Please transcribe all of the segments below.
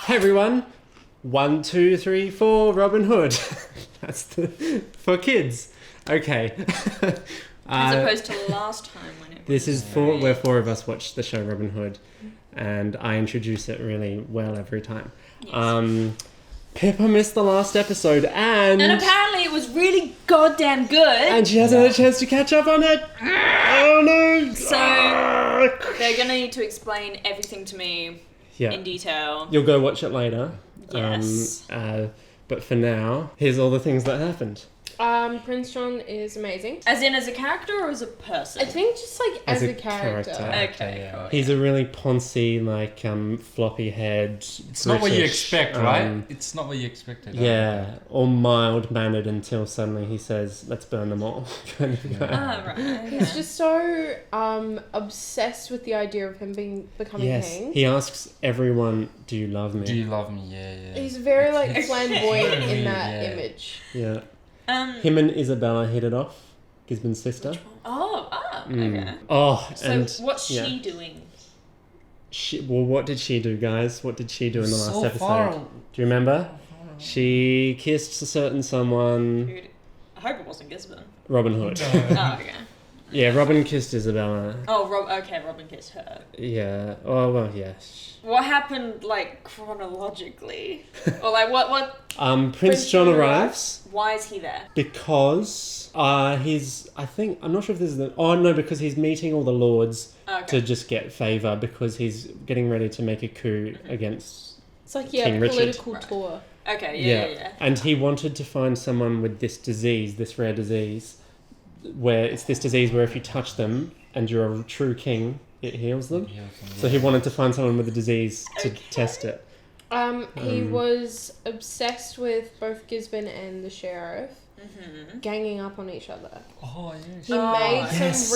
Hey everyone, 1, 2, 3, 4, Robin Hood. That's for kids. Okay. As opposed to last time when it This was is where 4 of us watched the show Robin Hood, and I introduce it really well every time. Yes. Pippa missed the last episode, and apparently it was really goddamn good. and she hasn't had a chance to catch up on it. Oh no! So they're gonna need to explain everything to me in detail. You'll go watch it later. Yes. But for now, here's all the things that happened. Prince John is amazing. As in as a character or as a person? I think just like as a character. Okay, cool. He's a really poncy, like floppy head. It's not what you expect, right? It's not what you expected. Yeah, or mild mannered until suddenly he says, "Let's burn them all." Kind of guy. Right. Okay. He's just so obsessed with the idea of him becoming king. He asks everyone, "Do you love me?" Do you love me? Yeah. He's very like flamboyant in that image. Yeah. Him and Isabella hit it off. Gisborne's sister. Okay. Oh, So and what's she doing? What did she do, guys? What did she do in the last episode? Far. Do you remember? She kissed a certain someone. I hope it wasn't Gisborne. Robin Hood. Oh, okay. Yeah, Robin kissed Isabella. Oh, Robin kissed her. Yeah. Oh, well, yes. What happened, like, chronologically? Or, like, what... Prince John arrives. Why is he there? Because I'm not sure if this is because he's meeting all the lords to just get favour because he's getting ready to make a coup against It's like King political Richard. tour. Okay, yeah. And he wanted to find someone with this disease, this rare disease, where it's this disease where if you touch them and you're a true king, it heals them. So he wanted to find someone with the disease to test it. He was obsessed with both Gisborne and the sheriff ganging up on each other. Oh, yes.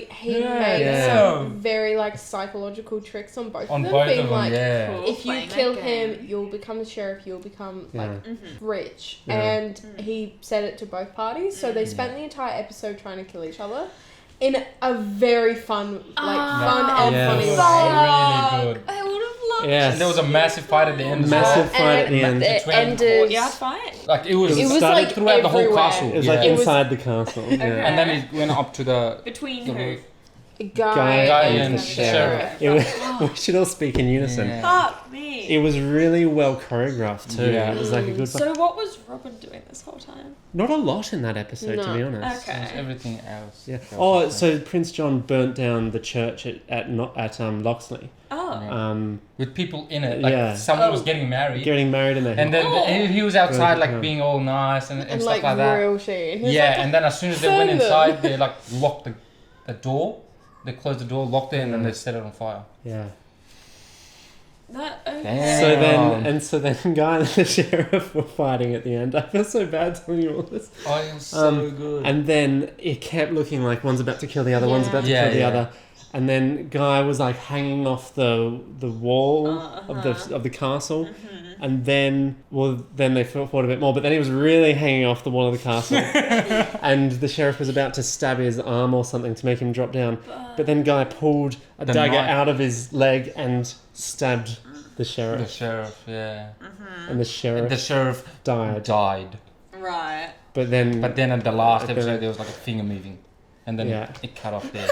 He made some very like psychological tricks on both of them. Being like, if you kill him, you'll become the sheriff, you'll become like rich. Yeah. And he said it to both parties. So they spent the entire episode trying to kill each other in a very fun and funny way. Really good. I would have loved Yes. And there was a massive fight at the end. Massive fight at the end. It ended. courtyard fight? Like it was like throughout the whole everywhere. castle. It was like inside the castle. Yeah. And then it went up to the Between the who? roof. Guy and the sheriff. It was, we should all speak in unison. Yeah. Fuck me. It was really well choreographed too. Yeah. It was like a good So what was Robin doing this whole time? Not a lot in that episode, to be honest. It was Okay. everything else. Yeah. Oh, so Prince John burnt down the church at Loxley. Oh. With people in it. Like someone was getting married. Getting married in there. And then he was outside like being all nice and stuff like that. Real shit. And then as soon as they went inside, they like locked the door. They closed the door, locked it, and then they set it on fire. Yeah. That So then Guy and the sheriff were fighting at the end. I feel so bad telling you all this. Oh, it was so good. And then it kept looking like one's about to kill the other, one's about to kill the other. And then Guy was like hanging off the wall of the castle. And then they fought a bit more, but then he was really hanging off the wall of the castle. And the sheriff was about to stab his arm or something to make him drop down. But then Guy pulled a dagger out of his leg and stabbed the sheriff. The sheriff, yeah. And the sheriff died. Right. But then at the last episode, there was like a finger moving. And then it cut off there.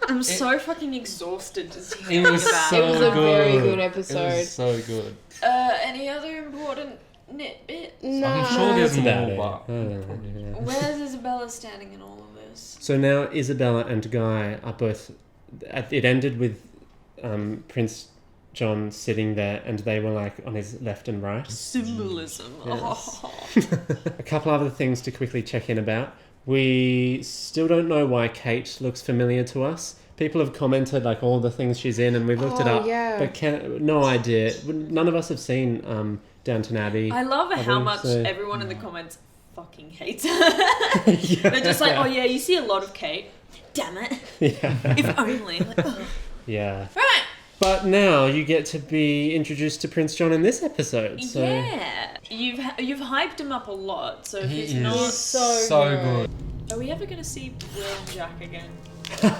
I'm so fucking exhausted just It hearing was that. so It was a very good It episode. was so good. Any other important nitbits? No. I'm sure there's about more, it. but... Where's Isabella standing in all of this? So now Isabella and Guy are both... It ended with Prince John sitting there and they were like on his left and right. Symbolism. Yes. A couple other things to quickly check in about. We still don't know why Kate looks familiar to us. People have commented like all the things she's in and we've looked it up. Yeah. But no idea. None of us have seen Downton Abbey. I love how much so. everyone in the comments fucking hates her. They're just like, oh yeah, you see a lot of Kate. Damn it. Yeah. If only. Like, oh. Yeah. Right. But now you get to be introduced to Prince John in this episode. So. Yeah. You've hyped him up a lot, so if he's He not... is so good. Are we ever going to see Will and Jack again? Don't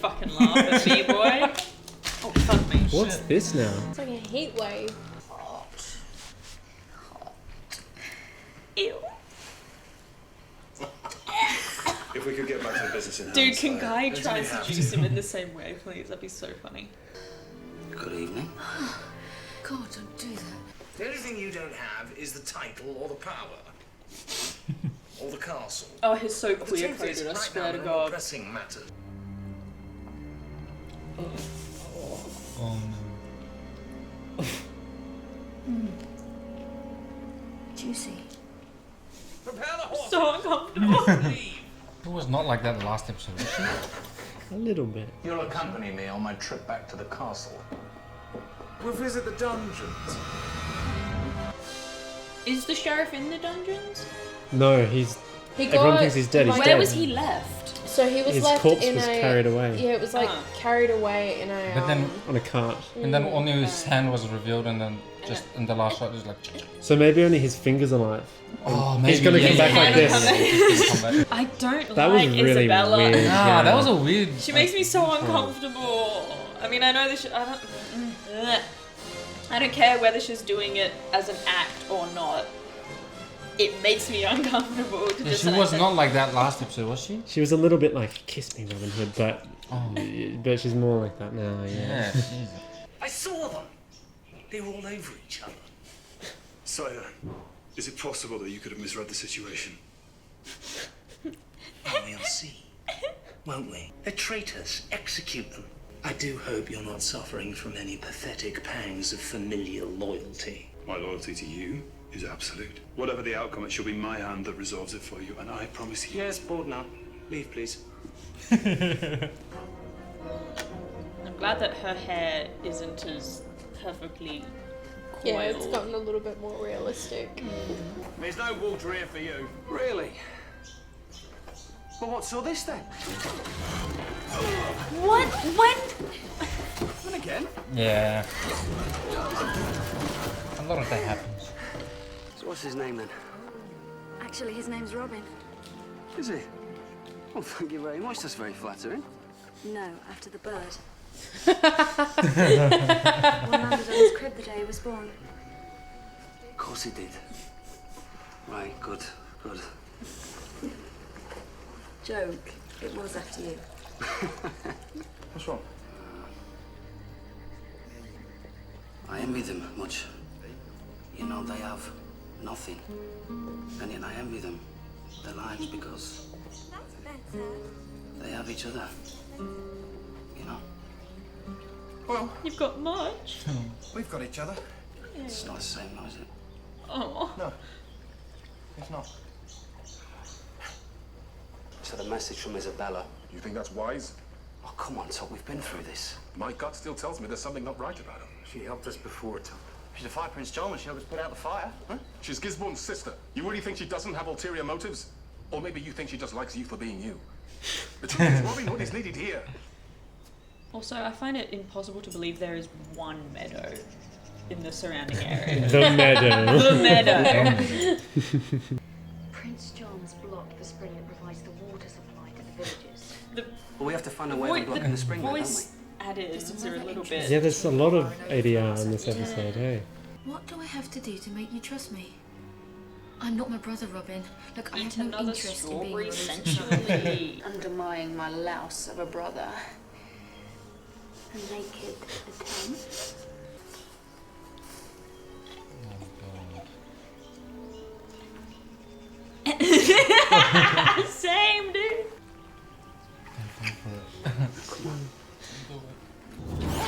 fucking laugh at me, boy. Oh, fuck me. What's this now? It's like a heat wave. Ew. If we could get back to the business in hand. Dude, can Guy try and seduce him in the same way, please? That'd be so funny. Good evening. God, don't do that. The only thing you don't have is the title or the power. Or the castle. Oh, he's so But the truth is, queer-coded, I right swear now, to there are more God. pressing matters. Oh no. Juicy. Prepare the horse. So uncomfortable. It was not like that last episode, was she? A little bit. You'll accompany me on my trip back to the castle. We'll visit the dungeons. Is the sheriff in the dungeons? No, He everyone got, thinks he's dead. He's like- Where dead. was he left? So he was His left corpse in was a. carried away. Yeah, it was like carried away in a. But then, On a cart. and then only his hand was revealed, and then just in the last shot, it was like. So maybe only his fingers are alive. Oh, He's gonna come back like this. I don't That was like really Isabella. weird. Ah, that was a weird. She makes me so uncomfortable. I mean, I know this. I don't care whether she's doing it as an act or not. It makes me uncomfortable. To Yeah, just she was not like that last episode, was she? She was a little bit like, kiss me, Robin Hood, but she's more like that now, yeah. Yeah. I saw them. They were all over each other. Sire, is it possible that you could have misread the situation? Well, we'll see. Won't we? They're traitors. Execute them. I do hope you're not suffering from any pathetic pangs of familial loyalty. My loyalty to you is absolute. Whatever the outcome, it shall be my hand that resolves it for you, and I promise you. Yes, bored now. Leave, please. I'm glad that her hair isn't as perfectly coiled. Yeah, it's gotten a little bit more realistic. There's no water here for you. Really? Well, what's all this then? What? When? And again? Yeah. A lot of that happens. So what's his name then? Actually, his name's Robin. Is he? Well, thank you very much. That's very flattering. No, after the bird. One landed on his crib the day he was born. Of course he did. Right, good, good. Joke. It was after you. What's wrong? I envy them much. You know, they have nothing. And yet I envy them, their lives, because they have each other. You know? Well, You've got much. we've got each other. It's not the same, though, is it? Oh. No, it's not. So the message from Isabella. You think that's wise? Oh, come on, Todd, we've been through this. My gut still tells me there's something not right about her. She helped us before, Tom. She's a fire Prince John and she helped us put out the fire. Huh? She's Gisborne's sister. You really think she doesn't have ulterior motives? Or maybe you think she just likes you for being you? The truth is, Robin Hood is needed here. Also, I find it impossible to believe there is one meadow in the surrounding area. The meadow. The meadow. Prince John's blocked the spring that provides the water supply to the villages. But we have to find a way of blocking the spring, then, don't we? voice added are a little bit. Yeah, there's a lot of ADR in this episode, hey? What do I have to do to make you trust me? I'm not my brother, Robin. Look, I Eat have no another interest in being strawberry your sensually. undermining my louse of a brother. A naked attempt. Same, dude.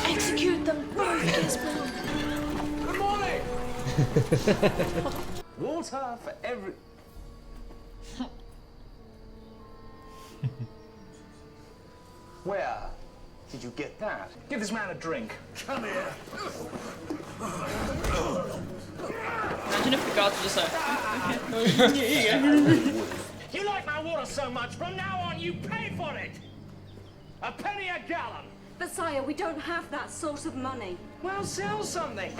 Execute them! Good morning! Water for every... Where did you get that? Give this man a drink. Come here. Imagine if the guards were just like, You like my water so much, from now on you pay for it! A penny a gallon! But sire, we don't have that sort of money. Well, sell something.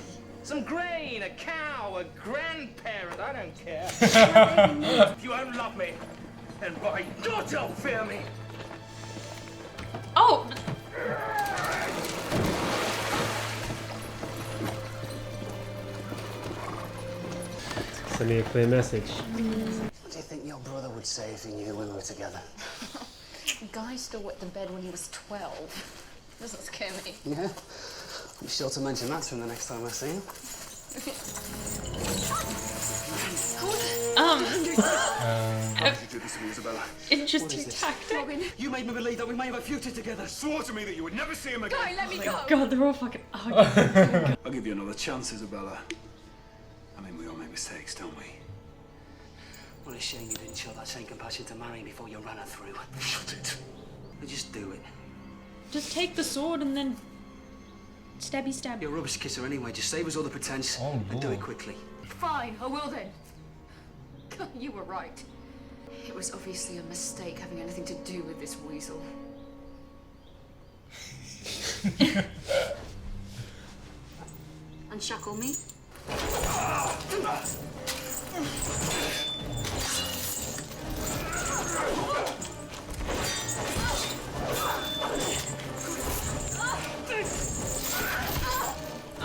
Some grain, a cow, a grandparent, I don't care. If you won't love me, And my daughter fear me. Oh! Sending a clear message. What do you think your brother would say if he knew we were together? Guy still wet the bed when he was 12. Doesn't scare me. Yeah? Be sure to mention that to him the next time I see him. Why did you do this to me, Isabella? Interesting tactic. Robin. You made me believe that we may have a future together. Swore to me that you would never see him again. Guy, let me go. God, they're all fucking arguing. I'll give you another chance, Isabella. I mean, we all make mistakes, don't we? What a shame you didn't show that same compassion to Marion before you ran her through. Shut it. Just do it. Just take the sword and then stabby stab. You're a rubbish kisser anyway. Just save us all the pretense and do it quickly. Fine, I will then. You were right. It was obviously a mistake having anything to do with this weasel. Unshackle me.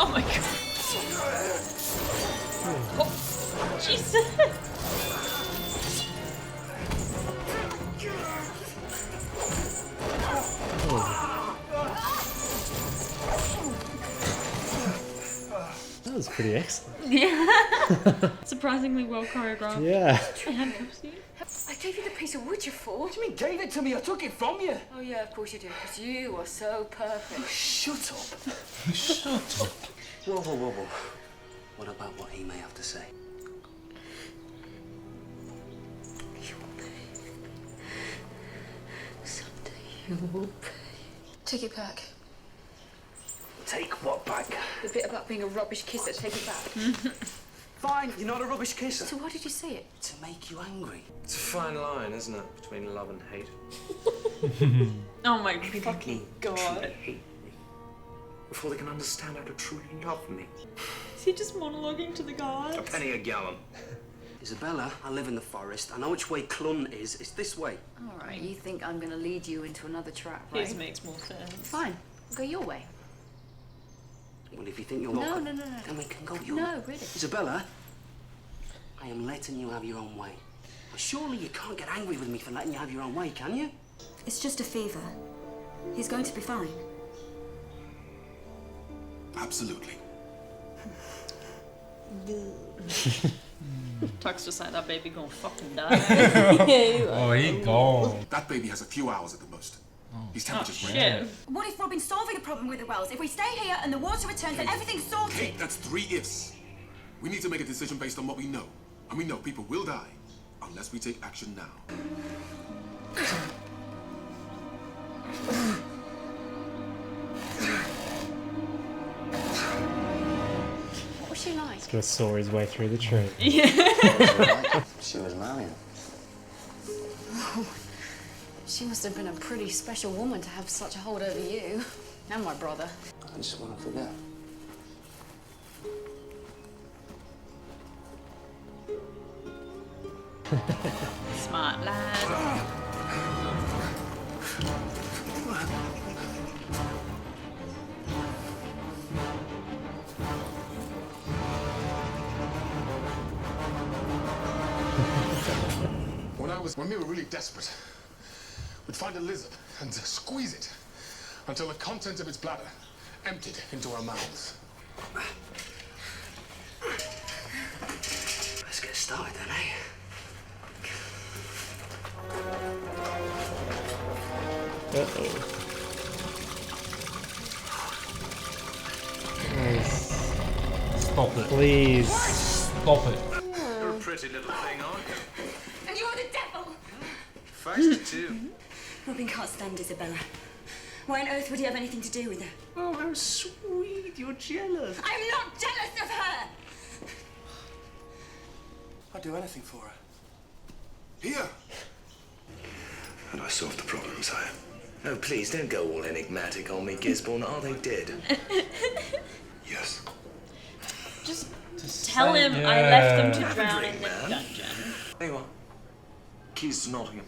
Oh my god. Oh, Jesus. That was pretty excellent. Yeah. Surprisingly well choreographed. Yeah. Handcuffs you. I gave you the piece of wood you for. What do you mean, gave it to me? I took it from you. Oh yeah, of course you did, because you are so perfect. Shut up. Shut up. Whoa, whoa, whoa, whoa. What about what he may have to say? Someday you will pay. Take it back. Take what back? The bit about being a rubbish kisser, take it back. Fine, you're not a rubbish kisser. So why did you say it? To make you angry. It's a fine line, isn't it, between love and hate? Oh my fucking god. Hate me before they can understand how to truly love me. Is he just monologuing to the gods? A penny a gallon. Isabella, I live in the forest. I know which way Clun is. It's this way. All right, you think I'm going to lead you into another trap, right? His makes more sense. Fine, go your way. Well, if you think you're No, not... no, no, no. Then we can go your No, way. really. Isabella, I am letting you have your own way. Well, surely you can't get angry with me for letting you have your own way, can you? It's just a fever. He's going to be fine. Absolutely. Tuck's just like, that baby gonna fucking die. Oh, he gone. That baby has a few hours at the most. His temperature's Oh, range. shit. What if Robin's solving the problem with the wells? If we stay here and the water returns, then everything's sorted. Kate, that's 3 ifs. We need to make a decision based on what we know. And we know people will die unless we take action now. What was she like? He's gonna saw his way through the tree. She was Marion. She must have been a pretty special woman to have such a hold over you. And my brother. I just want to forget. Smart lad. When we were really desperate, we'd find a lizard and squeeze it until the contents of its bladder emptied into our mouths. Let's get started then, eh? Uh-oh. Nice. Stop it. Please. Stop it. You're a pretty little thing, aren't you? And you're the devil! Feisty too. Robin can't stand Isabella. Why on earth would he have anything to do with her? Oh, how sweet. You're jealous. I'm not jealous of her! I'd do anything for her. Here! And I solved the problem, sire. Oh, please, don't go all enigmatic on me, Gisborne. Are they dead? Yes. Just tell him I left them to drown in the dungeon. There you are. keys to Nottingham.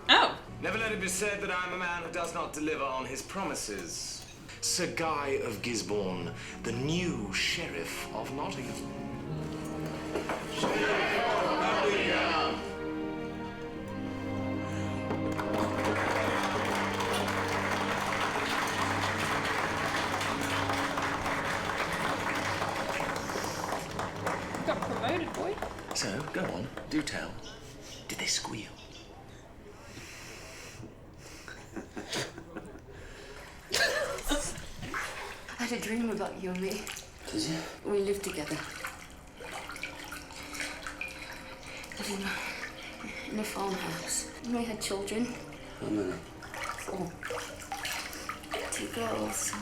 Oh. Never let it be said that I'm a man who does not deliver on his promises. Sir Guy of Gisborne, the new Sheriff of Nottingham. Got promoted, boy. So, go on, do tell. Did they squeal? I had a dream about you and me. Did you? We lived together. In a farmhouse. And we had children. How many? 4. 2 girls,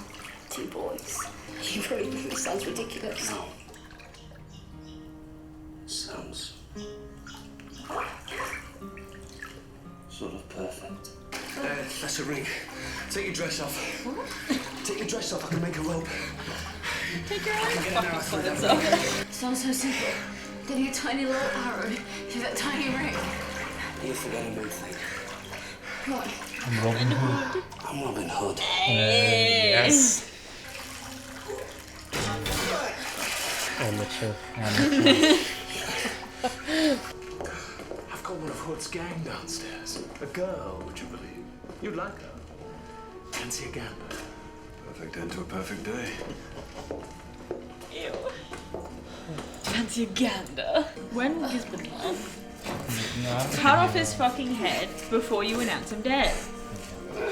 2 boys. You probably think it sounds ridiculous. No. Sounds sort of perfect. That's a ring. Take your dress off. What? Take your dress off, I can make a rope. Take your own fucking clothes off. Sounds so simple. Getting a tiny little arrow to that tiny ring. You're forgetting one thing. What? I'm Robin Hood. I'm Robin Hood. Yes. Amateur. I've got one of Hood's gang downstairs. A girl, would you believe? You'd like her. Fancy a gander. Perfect end to a perfect day. Ew. Fancy a gander. When Gisborne died, cut off his fucking head before you announce him dead.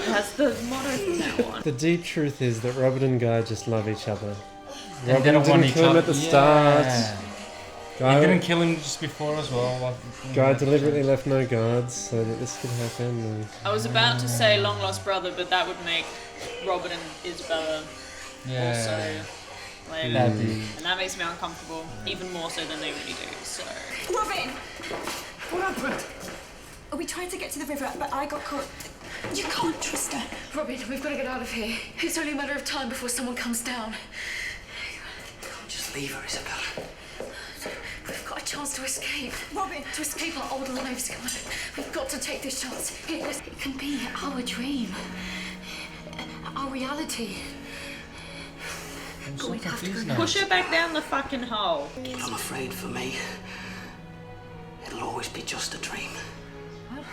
That's the motto from now on. The deep truth is that Robin and Guy just love each other. They Robin didn't want didn't each kill him other. at the start. Guy, He didn't kill him just before as well. Guy deliberately left no guards so that this could happen. And I was about to say long lost brother, but that would make Robin and Isabella also like, and that makes me uncomfortable, even more so than they really do. So. Robin! What happened? We tried to get to the river, but I got caught. You can't trust her. Robin, we've got to get out of here. It's only a matter of time before someone comes down. Just leave her, Isabella. We've got a chance to escape. Robin! To escape our old lives. Come on. We've got to take this chance. It can be our dream. Our reality. But we'd have to go now. Push her back down the fucking hole. But I'm afraid for me, it'll always be just a dream. What?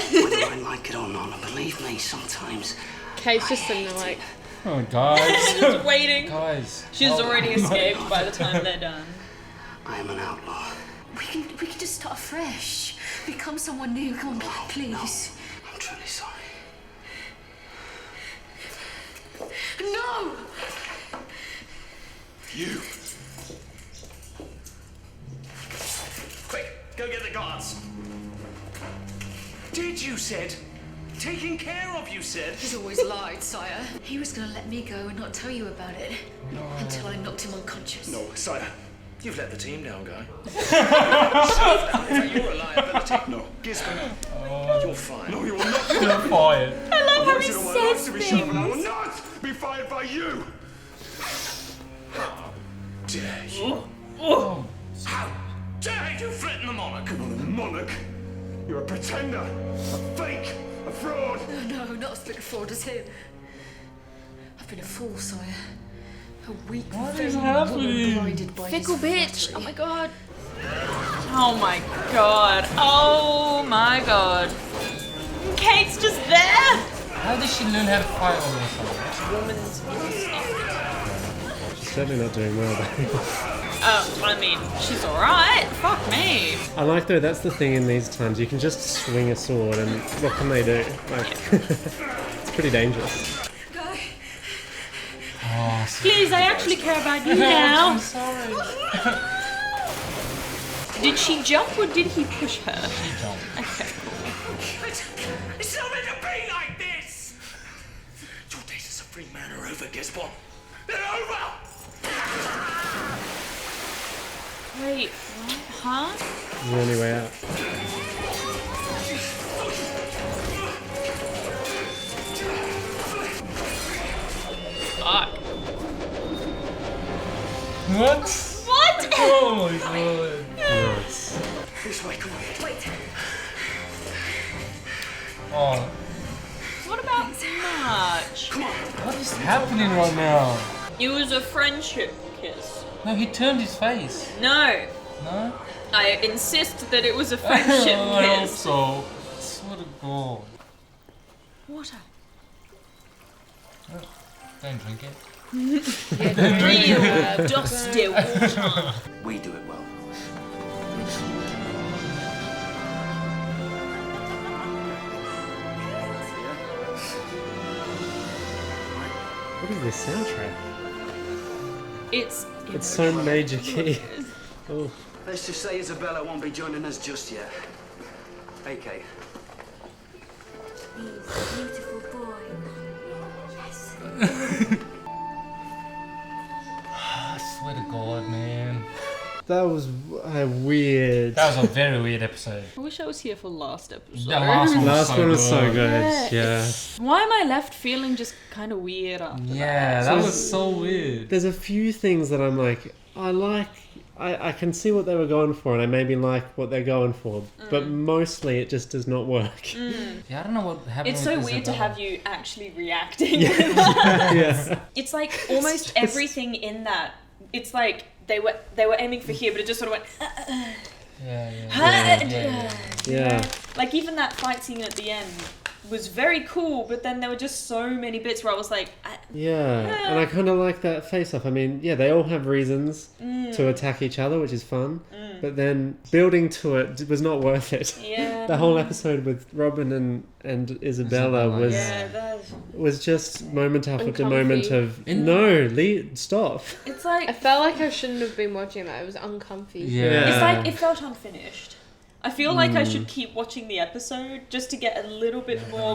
Whether I like it or not, and believe me, sometimes Kate's just sitting there like... Oh, guys. Just waiting. Guys. She's already escaped by the time they're done. I am an outlaw. We can just start fresh. Become someone new. Come on, please. No, I'm truly sorry. No! You. Quick, go get the guards. Did you said? Taking care of, you said? He's always lied, sire. He was going to let me go and not tell you about it. No. Until I knocked him unconscious. No, sire. You've let the team down, Guy. You're a liability. No, Gisborne. You're fired. No, you're not. You're fired. I love how he says things. I will not be fired by you. How dare you? How dare you threaten the monarch? Not a monarch. You're a pretender, a fake, a fraud. No, not as big a fraud as him. I've been a fool, sire. A weak, What vain is woman happening? blinded by Fickle his bitch. flattery. Oh my god. Oh my god. Oh my god. Kate's just there. How did she learn how to fight all of a sudden? Woman's instinct. she's certainly not doing well though. I mean, she's alright. Fuck me. I like though, that's the thing in these times, you can just swing a sword and what can they do? Like, it's pretty dangerous. Oh, Please, I actually care about you now. I'm sorry. Did she jump or did he push her? She jumped. Okay, cool. It's not meant to be like this. Your days as a free man are over, Gisborne. They're over. Wait, what? Huh? It's the only way out. Fuck. What? What? Oh my god. Nice. away, come on. Wait. Oh, What about March? Come on. what is happening right now? It was a friendship kiss. No, he turned his face. No, No? I insist that it was a friendship I hope kiss. so. I swear to God. Water. Don't drink it. Real dusty water. We do it well. What is this soundtrack? It's so major key. Oh. Let's just say Isabella won't be joining us just yet. Hey, Kate. He's a beautiful boy. Yes. I swear to God, man. That was weird. That was a very weird episode. I wish I was here for last episode. The last one was so was so good. good. Yeah. Why am I left feeling just kind of weird after Yeah, that? that was so weird. There's a few things that I'm like, I can see what they were going for, and I maybe like what they're going for, but mostly it just does not work. Yeah, I don't know what happened. It's with so weird to Isabella. have you actually reacting. Yeah. It's like almost everything in that. It's like they were aiming for here, but it just sort of went. Yeah. Like even that fight scene at the end was very cool, but then there were just so many bits where I was like, Yeah, and I kind of like that face-off. I mean, yeah, they all have reasons to attack each other, which is fun, but then building to it was not worth it. yeah, The whole episode with Robin and Isabella was that's just moment after Uncomfy. moment of no, stop. it's like I felt like I shouldn't have been watching that. It was uncomfy. Yeah. it's like it felt unfinished. I feel like I should keep watching the episode just to get a little bit more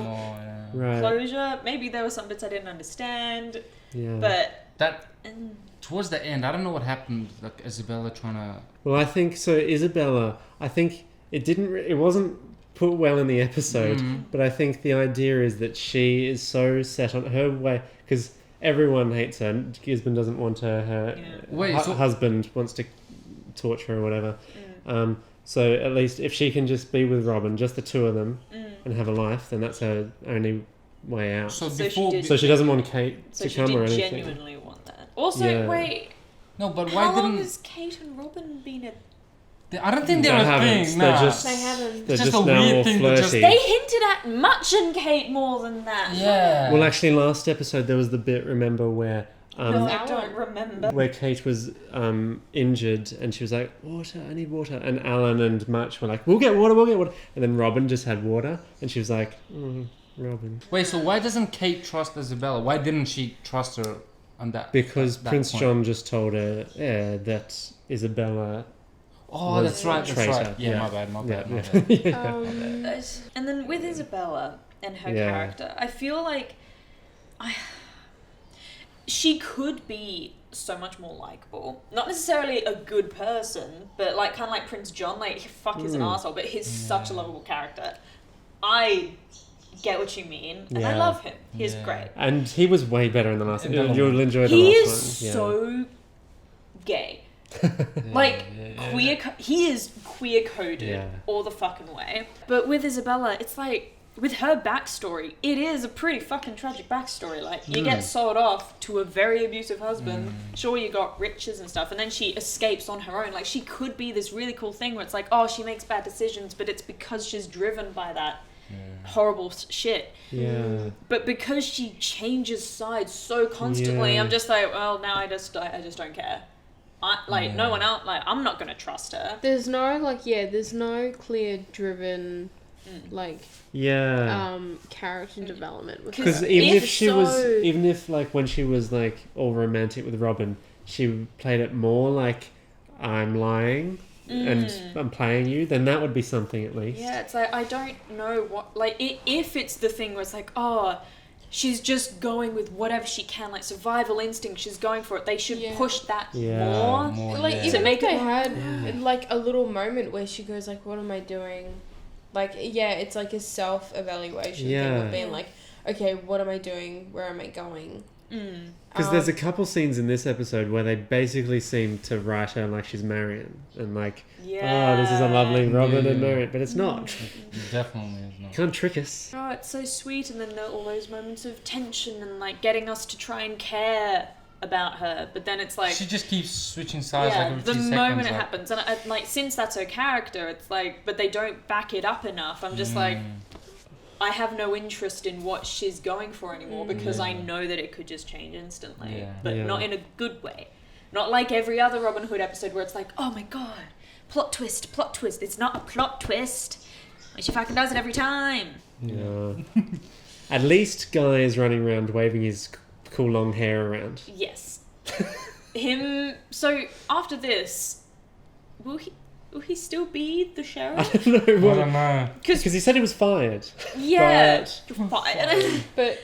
Right. closure. Maybe there were some bits I didn't understand, Yeah. but That towards the end, I don't know what happened. Like Isabella trying to. Well, I think so. Isabella, I think it wasn't put well in the episode, but I think the idea is that she is so set on her way because everyone hates her. Gisborne doesn't want her. Her husband wants to torture her or whatever. So at least if she can just be with Robin, just the two of them, and have a life, then that's her only way out. So So before. she did- So she doesn't want Kate so to she come or did anything. genuinely want that. Also, Yeah. wait, No, but how why long didn't? has Kate and Robin been at? I don't think they're They a haven't. thing. They're Nah. just They haven't. they're It's just just a now weird all thing that just- flirty. They hinted at Much and Kate more than that. Yeah. Well, actually, last episode there was the bit. Remember where No, I don't remember. where Kate was injured and she was like, water, I need water. And Alan and Much were like, we'll get water. And then Robin just had water and she was like, Robin. Wait, so why doesn't Kate trust Isabella? Why didn't she trust her on that? Because that Prince point? John just told her that Isabella... Oh, was that's right. That's traitor. right. Yeah, my bad. My bad. Yeah. And then with Isabella and her Yeah. character, I feel like she could be so much more likable. Not necessarily a good person, but like kind of like Prince John. Like, fuck, he's an asshole, but he's such a lovable character. I get what you mean, and I Yeah. love him. He's great. And he was way better in the last In the You'll enjoy the He last is one. so gay. Like, queer. He is queer coded Yeah. all the fucking way. But with Isabella, it's like, with her backstory, it is a pretty fucking tragic backstory. Like, you get sold off to a very abusive husband. Sure, you got riches and stuff, and then she escapes on her own. Like, she could be this really cool thing where it's like, oh, she makes bad decisions, but it's because she's driven by that horrible shit. Yeah. But because she changes sides so constantly, Yeah. I'm just like, well, now I just don't care. No one else, like, I'm not gonna trust her. There's no clear driven Yeah. character development with Because her. even if like when she was like all romantic with Robin, she played it more like I'm lying and I'm playing you, then that would be something at least. Yeah, it's like, I don't know what, like, if it's the thing where it's like, oh, she's just going with whatever she can, like survival instinct, she's going for it. They should push that more. Like, yeah. even To make if they it- had like a little moment where she goes like, what am I doing? Like, yeah, it's like a self-evaluation thing Yeah. of being like, okay, what am I doing? Where am I going? Because there's a couple scenes in this episode where they basically seem to write her like she's Marion and like, oh, this is a lovely Robin and Marion, but it's not. Definitely is not. Can't trick us. Oh, it's so sweet, and then there are all those moments of tension and like getting us to try and care about her, but then it's like she just keeps switching sides like every the 2 seconds. moment it like... happens, and like since that's her character, it's like, but they don't back it up enough. I'm just like, I have no interest in what she's going for anymore because I know that it could just change instantly, but not in a good way. Not like every other Robin Hood episode where it's like, oh my god, plot twist, plot twist. It's not a plot twist. Like she fucking does it every time. Yeah. At least Guy is running around waving his cool long hair around. Yes. Him. So after this, will he still be the sheriff? I don't know. I don't know. Because he said he was fired. Yeah, you're fired. But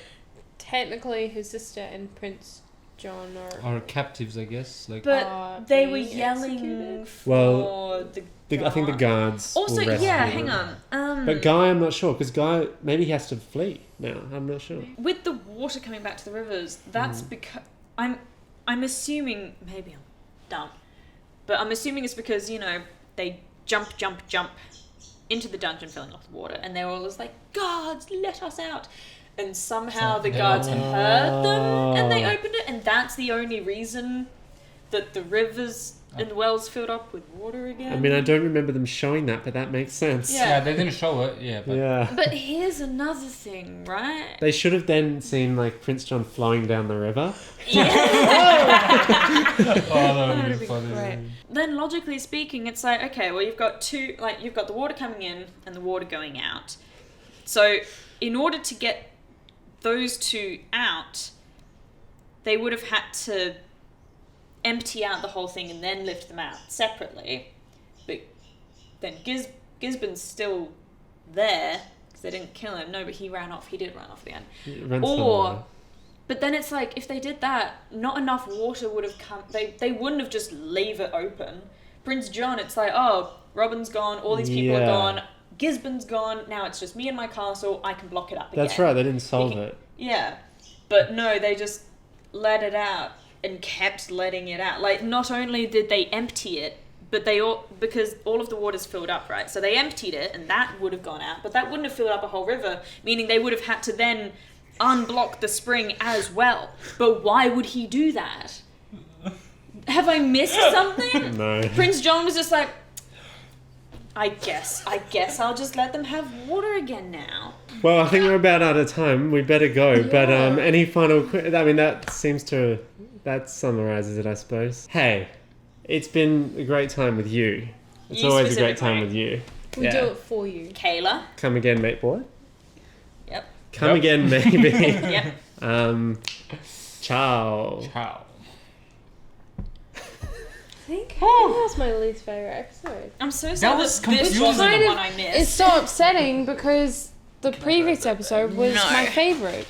technically, his sister and Prince John are captives, I guess. Like, but they were yelling for I think the guards. Also, will rescue hang them. on. But Guy, I'm not sure because Guy maybe he has to flee now. I'm not sure. With the water coming back to the rivers, that's because I'm assuming, maybe I'm dumb, but I'm assuming it's because they jump into the dungeon filling up with water, and they're all just like, guards, let us out. And somehow the guards heard them, and they opened it, and that's the only reason that the rivers and wells filled up with water again. I mean, I don't remember them showing that, but that makes sense. Yeah, they didn't show it. Yeah, but But here's another thing, right? They should have then seen like Prince John flowing down the river. Yeah. that would be funny. Great. Then logically speaking, it's like, okay, well you've got the water coming in and the water going out. So in order to get those two out, they would have had to empty out the whole thing and then lift them out separately. But then Gisborne's still there because they didn't kill him. No, but he ran off. He did run off at the end. But then it's like, if they did that, not enough water would have come. They wouldn't have just leave it open. Prince John, it's like, oh, Robin's gone. All these people are gone. Gisborne's gone. Now it's just me and my castle. I can block it up again. That's right. They didn't solve it. Yeah. But no, they just let it out and kept letting it out. Like, not only did they empty it, but because all of the water's filled up, right? So they emptied it and that would have gone out, but that wouldn't have filled up a whole river, meaning they would have had to then unblock the spring as well. But why would he do that? Have I missed something? No. Prince John was just like, I guess I'll just let them have water again now. Well, I think we're about out of time. We better go. Yeah. But any final... I mean, that summarizes it, I suppose. Hey, it's been a great time with you. It's always a great time with you. We do it for you. Kayla. Come again, mate boy. Yep. Come again, maybe. Yep. Ciao. Ciao. I think that was my least favourite episode. I'm so sorry was that this was the one I missed. It's so upsetting because the previous episode was my favourite.